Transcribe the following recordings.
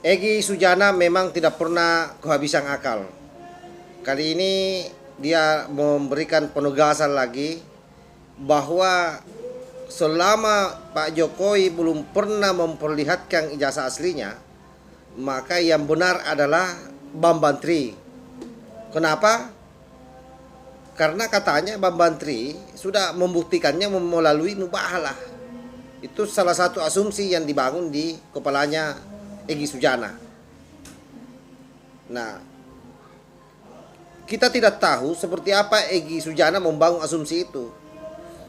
Egy Sujana memang tidak pernah kehabisan akal. Kali ini dia memberikan penegasan lagi bahwa selama Pak Jokowi belum pernah memperlihatkan ijazah aslinya, maka yang benar adalah Bambang Tri. Kenapa? Karena katanya Bambang Tri sudah membuktikannya melalui mubahalah. Itu salah satu asumsi yang dibangun di kepalanya Egy Sujana. Nah, kita tidak tahu seperti apa Egy Sujana membangun asumsi itu.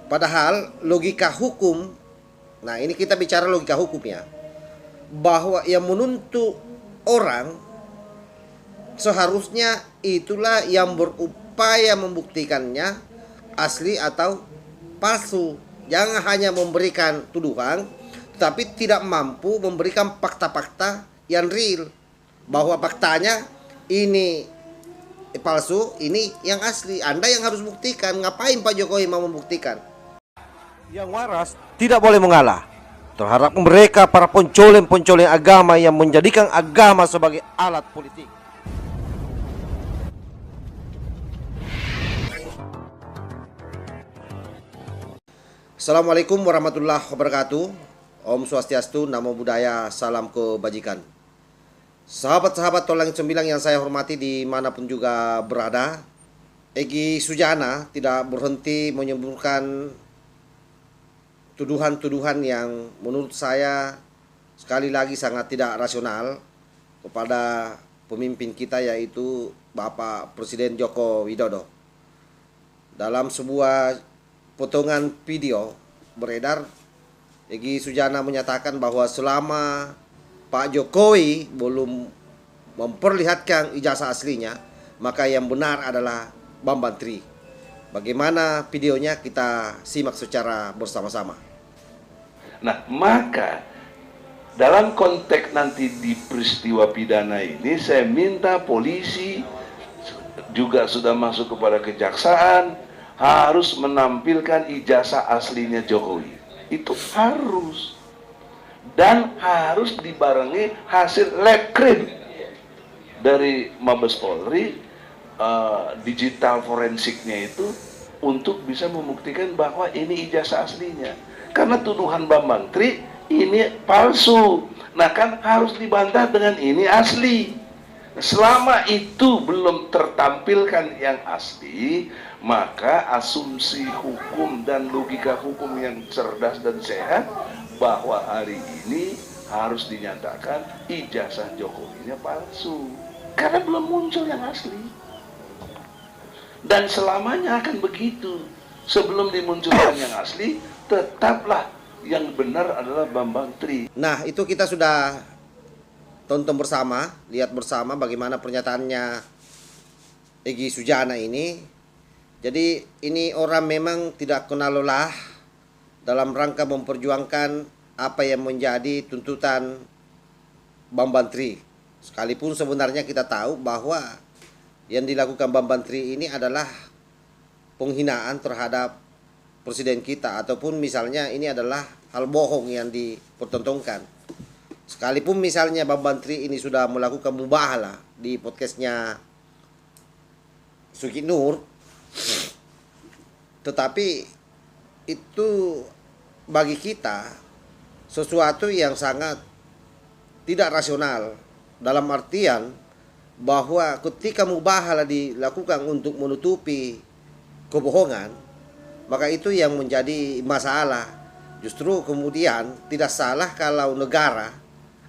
Padahal logika hukum, nah ini kita bicara logika hukumnya, bahwa yang menuntut orang seharusnya itulah yang berupaya membuktikannya asli atau palsu. Jangan hanya memberikan tuduhan tapi tidak mampu memberikan fakta-fakta yang real, bahwa faktanya ini palsu, ini yang asli. Anda yang harus buktikan. Ngapain Pak Jokowi mau membuktikan? Yang waras tidak boleh mengalah terhadap mereka para pencoleng-pencoleng agama yang menjadikan agama sebagai alat politik. Assalamualaikum warahmatullahi wabarakatuh. Om Swastiastu, Namo Buddhaya, salam kebajikan. Sahabat-sahabat Tolang 9 yang saya hormati dimanapun juga berada, Egy Sujana tidak berhenti menyebutkan tuduhan-tuduhan yang menurut saya sekali lagi sangat tidak rasional kepada pemimpin kita, yaitu Bapak Presiden Joko Widodo. Dalam sebuah potongan video beredar, Egy Sujana menyatakan bahwa selama Pak Jokowi belum memperlihatkan ijazah aslinya, maka yang benar adalah Bambang Tri. Bagaimana videonya, kita simak secara bersama-sama. Nah, maka dalam konteks nanti di peristiwa pidana ini, saya minta polisi juga sudah masuk kepada kejaksaan harus menampilkan ijazah aslinya Jokowi. Itu harus, dan harus dibarengi hasil lab krim dari Mabes Polri, digital forensiknya itu, untuk bisa membuktikan bahwa ini ijazah aslinya. Karena tuduhan Bambang Tri ini palsu, nah kan harus dibantah dengan ini asli. Selama itu belum tertampilkan yang asli, maka asumsi hukum dan logika hukum yang cerdas dan sehat bahwa hari ini harus dinyatakan ijazah Jokowinya palsu, karena belum muncul yang asli. Dan selamanya akan begitu. Sebelum dimunculkan yang asli, tetaplah yang benar adalah Bambang Tri. Nah, itu kita sudah tonton bersama, lihat bersama bagaimana pernyataannya Egy Sujana ini. Jadi ini orang memang tidak kenal lelah dalam rangka memperjuangkan apa yang menjadi tuntutan Bambang Tri. Sekalipun sebenarnya kita tahu bahwa yang dilakukan Bambang Tri ini adalah penghinaan terhadap presiden kita, ataupun misalnya ini adalah hal bohong yang dipertontonkan. Sekalipun misalnya Bambang Tri ini sudah melakukan mubahalah di podcastnya Suki Nur, tetapi itu bagi kita sesuatu yang sangat tidak rasional, dalam artian bahwa ketika mubahalah dilakukan untuk menutupi kebohongan, maka itu yang menjadi masalah. Justru kemudian tidak salah kalau negara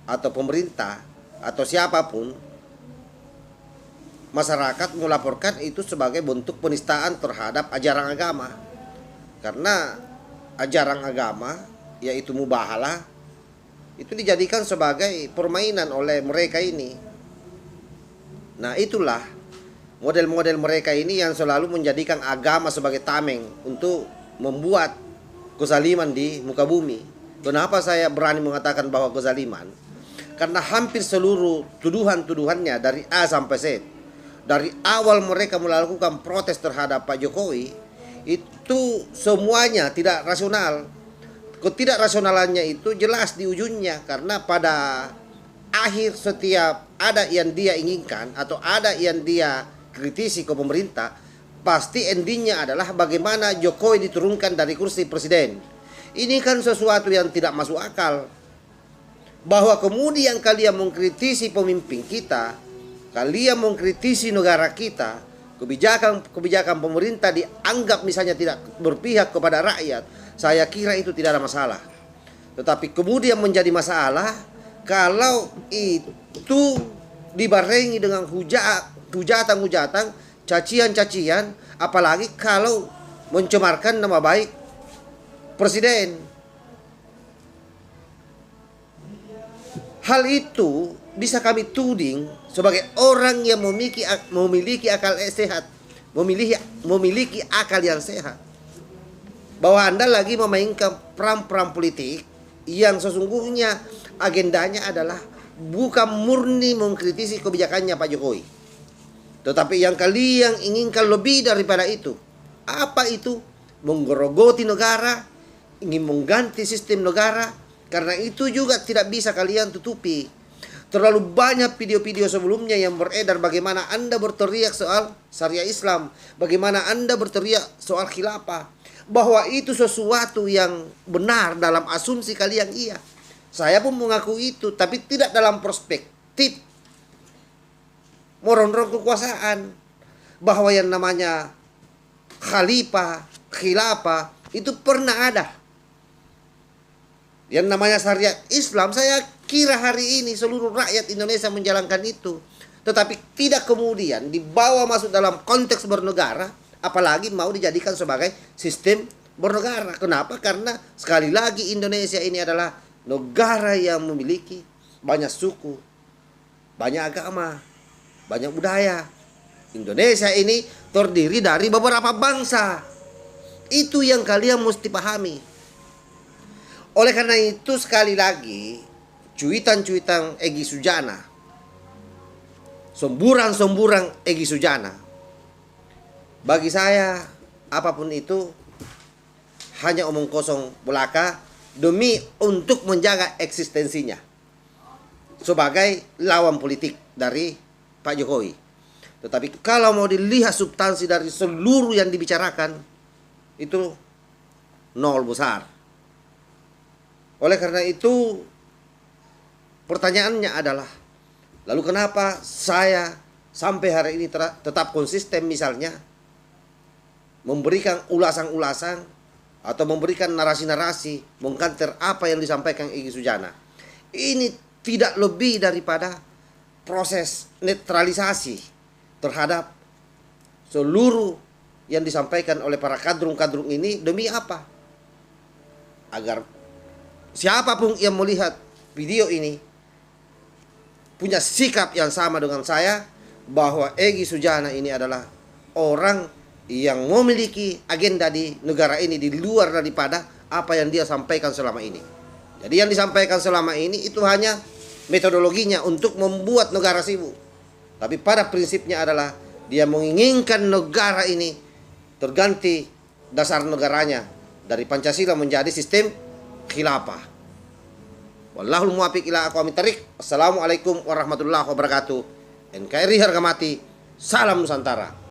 atau pemerintah atau siapapun, masyarakat melaporkan itu sebagai bentuk penistaan terhadap ajaran agama. Karena ajaran agama, yaitu mubahalah, itu dijadikan sebagai permainan oleh mereka ini. Nah, itulah model-model mereka ini yang selalu menjadikan agama sebagai tameng untuk membuat kezaliman di muka bumi. Kenapa saya berani mengatakan bahwa kezaliman? Karena hampir seluruh tuduhan-tuduhannya dari A sampai Z, dari awal mereka melakukan protes terhadap Pak Jokowi, itu semuanya tidak rasional. Ketidakrasionalannya itu jelas di ujungnya, karena pada akhir setiap ada yang dia inginkan atau ada yang dia kritisi ke pemerintah, pasti endingnya adalah bagaimana Jokowi diturunkan dari kursi presiden. Ini kan sesuatu yang tidak masuk akal. Bahwa kemudian kalian mengkritisi pemimpin kita, kalian mengkritisi negara kita, kebijakan pemerintah dianggap misalnya tidak berpihak kepada rakyat, saya kira itu tidak ada masalah. Tetapi kemudian menjadi masalah kalau itu dibarengi dengan hujatan-hujatan, cacian-cacian, apalagi kalau mencemarkan nama baik presiden. Hal itu bisa kami tuding sebagai orang yang memiliki akal sehat, memiliki akal yang sehat, bahwa Anda lagi memainkan peran-peran politik yang sesungguhnya agendanya adalah bukan murni mengkritisi kebijakannya Pak Jokowi, tetapi yang kalian inginkan lebih daripada itu. Apa itu? Menggerogoti negara, ingin mengganti sistem negara. Karena itu juga tidak bisa kalian tutupi. Terlalu banyak video-video sebelumnya yang beredar bagaimana Anda berteriak soal syariah Islam, bagaimana Anda berteriak soal khilafah, bahwa itu sesuatu yang benar dalam asumsi kalian, iya. Saya pun mengaku itu, tapi tidak dalam perspektif merongrong kekuasaan. Bahwa yang namanya khalifah, khilafah itu pernah ada. Yang namanya syariat Islam, saya kira hari ini seluruh rakyat Indonesia menjalankan itu. Tetapi tidak kemudian dibawa masuk dalam konteks bernegara, apalagi mau dijadikan sebagai sistem bernegara. Kenapa? Karena sekali lagi Indonesia ini adalah negara yang memiliki banyak suku, banyak agama, banyak budaya. Indonesia ini terdiri dari beberapa bangsa. Itu yang kalian mesti pahami. Oleh karena itu sekali lagi cuitan-cuitan Egy Sujana, semburan-semburan Egy Sujana, bagi saya apapun itu hanya omong kosong belaka demi untuk menjaga eksistensinya sebagai lawan politik dari Pak Jokowi. Tetapi kalau mau dilihat substansi dari seluruh yang dibicarakan, itu nol besar. Oleh karena itu pertanyaannya adalah, lalu kenapa saya sampai hari ini tetap konsisten misalnya memberikan ulasan-ulasan atau memberikan narasi-narasi mengkanter apa yang disampaikan Egy Sujana. Ini tidak lebih daripada proses netralisasi terhadap seluruh yang disampaikan oleh para kadrung-kadrung ini. Demi apa? Agar siapapun yang melihat video ini punya sikap yang sama dengan saya, bahwa Egy Sujana ini adalah orang yang memiliki agenda di negara ini di luar daripada apa yang dia sampaikan selama ini. Jadi yang disampaikan selama ini itu hanya metodologinya untuk membuat negara sibuk. Tapi pada prinsipnya adalah dia menginginkan negara ini terganti dasar negaranya dari Pancasila menjadi sistem khilafah. Wallahul muwaffiq ila aqwamit thariq. Assalamualaikum warahmatullahi wabarakatuh. NKRI harga mati. Salam Nusantara.